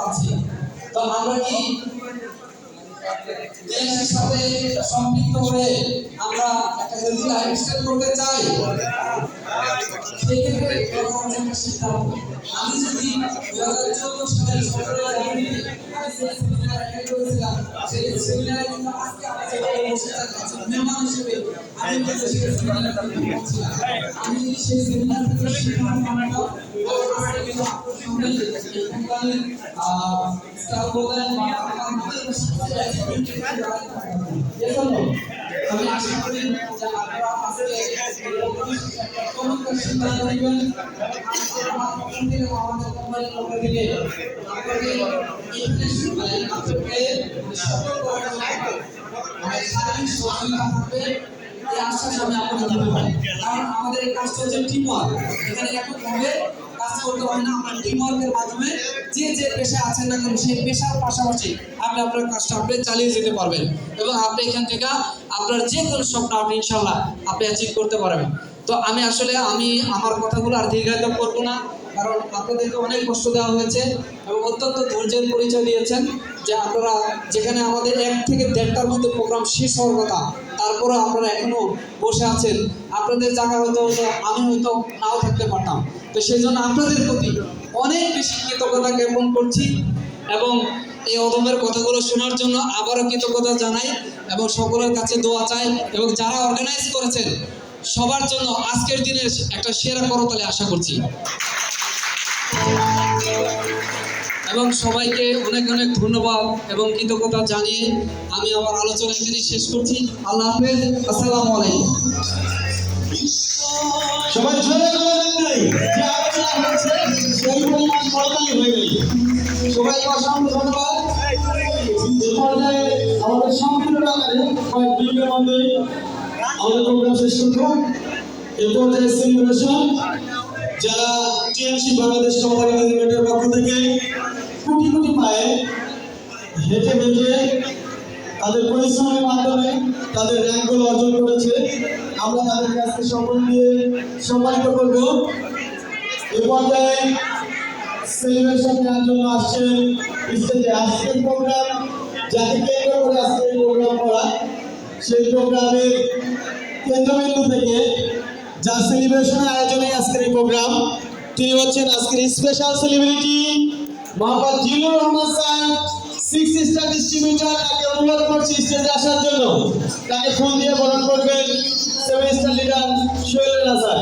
আছে। তো আমরা কি দেশের সাথে সম্পৃক্ত হয়ে আমরা একটা হেলদি লাইফস্টাইল করতে চাই? সেক্ষেত্রে আমি যদি 2014 সালের 17 জানুয়ারি আমি যে সেমিনার অ্যাটেন্ড করেছিলাম, সেই সেমিনারে কিন্তু আজকে আমি যেভাবে বসে থাকছি মেহমান হিসেবে আমি কিন্তু সেই সেমিনারে বসেছিলাম। আমি সেই সেমিনার থেকে শিখলাম আমরা আজকে কিন্তু আপনার সামনে এই কোম্পানির স্টাফ বলেন বা আমাদের এজন্য আমি আশা করি যে আপনারা আজকে সিদ্ধান্ত নেবেন আমাদের কোম্পানির পক্ষ থেকে আপনাকে সকল শারীরিক সহযোগিতা থাকবে এই আশ্বাস আমি আপনাকে দিতে পারি। কারণ আমাদের এই কাজটা হচ্ছে টিম ওয়ার্ক, এখানে এককভাবে কাজ করতে হয় না। আমরা টিম ওয়ার্কের মাধ্যমে যে যে পেশায় আছেন না কেন সেই পেশার পাশাপাশি আপনি আপনার কাজটা আপনি চালিয়ে যেতে পারবেন এবং আপনি এখান থেকে আপনার যে কোনো স্বপ্ন আপনি ইনশাল্লাহ আপনি অ্যাচিভ করতে পারবেন। তো আমি আসলে আমার কথাগুলো আর দীর্ঘায়িত করবো না, কারণ আপনাদেরকে অনেক কষ্ট দেওয়া হয়েছে এবং অত্যন্ত ধৈর্যের পরিচয় দিয়েছেন যে আপনারা যেখানে আমাদের 1 থেকে 1.5টার মধ্যে প্রোগ্রাম শেষ হওয়ার কথা, তারপরে আপনারা এখনো বসে আছেন। আপনাদের জায়গা হয়তো আমি হয়তো নাও থাকতে পারতাম। তো সেই জন্য আপনাদের প্রতি অনেক বেশি কৃতজ্ঞতা জ্ঞাপন করছি এবং এই অদমের কথাগুলো শোনার জন্য আবারও কৃতজ্ঞতা জানাই এবং সকলের কাছে দোয়া চাই এবং যারা অর্গানাইজ করেছেন সবার জন্য আজকের দিনের একটা সেরা করতালি আশা করছি এবং সবাইকে অনেক অনেক ধন্যবাদ এবং কৃতজ্ঞতা জানিয়ে আমি আমার আলোচনা এখানে শেষ করছি। আল্লাহ হাফেজ, আসসালামু আলাইকুম। সবাই জোরে বলেন যে আলোচনা হচ্ছে সেই পরিমাণ করতালি হয়ে গেল। সবাইকে অসংখ্য ধন্যবাদ। এই পর্যায়ে আমাদের সংক্ষিপ্ত আকারে কয়েক মিনিটের মধ্যে আমাদের প্রোগ্রাম শেষ করব। এই পর্যায়ে সেলিব্রেশন যারা টিএমসি বাংলাদেশ কোম্পানি লিমিটেডের পক্ষ থেকে কোটি কোটি পায়ে হেঁটে হেঁটে তাদের পরিশ্রমের মাধ্যমে তাদের র্যাঙ্কগুলো অর্জন করেছে, আমরা তাদের কাছে সকল দিয়ে সম্মানিত করব। এই পর্যায়ে সেলিব্রেশন করার জন্য আসছেন স্টেজে। আজকের প্রোগ্রাম যাকে কেন্দ্র করে আজকে প্রোগ্রাম করা, সেই প্রোগ্রামের কেন্দ্রবিন্দু থেকে যা সেলিব্রেশনের আয়োজনে আজকের এই প্রোগ্রাম, তিনি হচ্ছেন আজকের special celebrity Mohammad Zillur Rahman sir, 6 star distributor. তাকে অনুরোধ করছি স্টেজে আসার জন্য। তাকে ফুল দিয়ে বরণ করবেন 7 star leader Sohel Rana sir.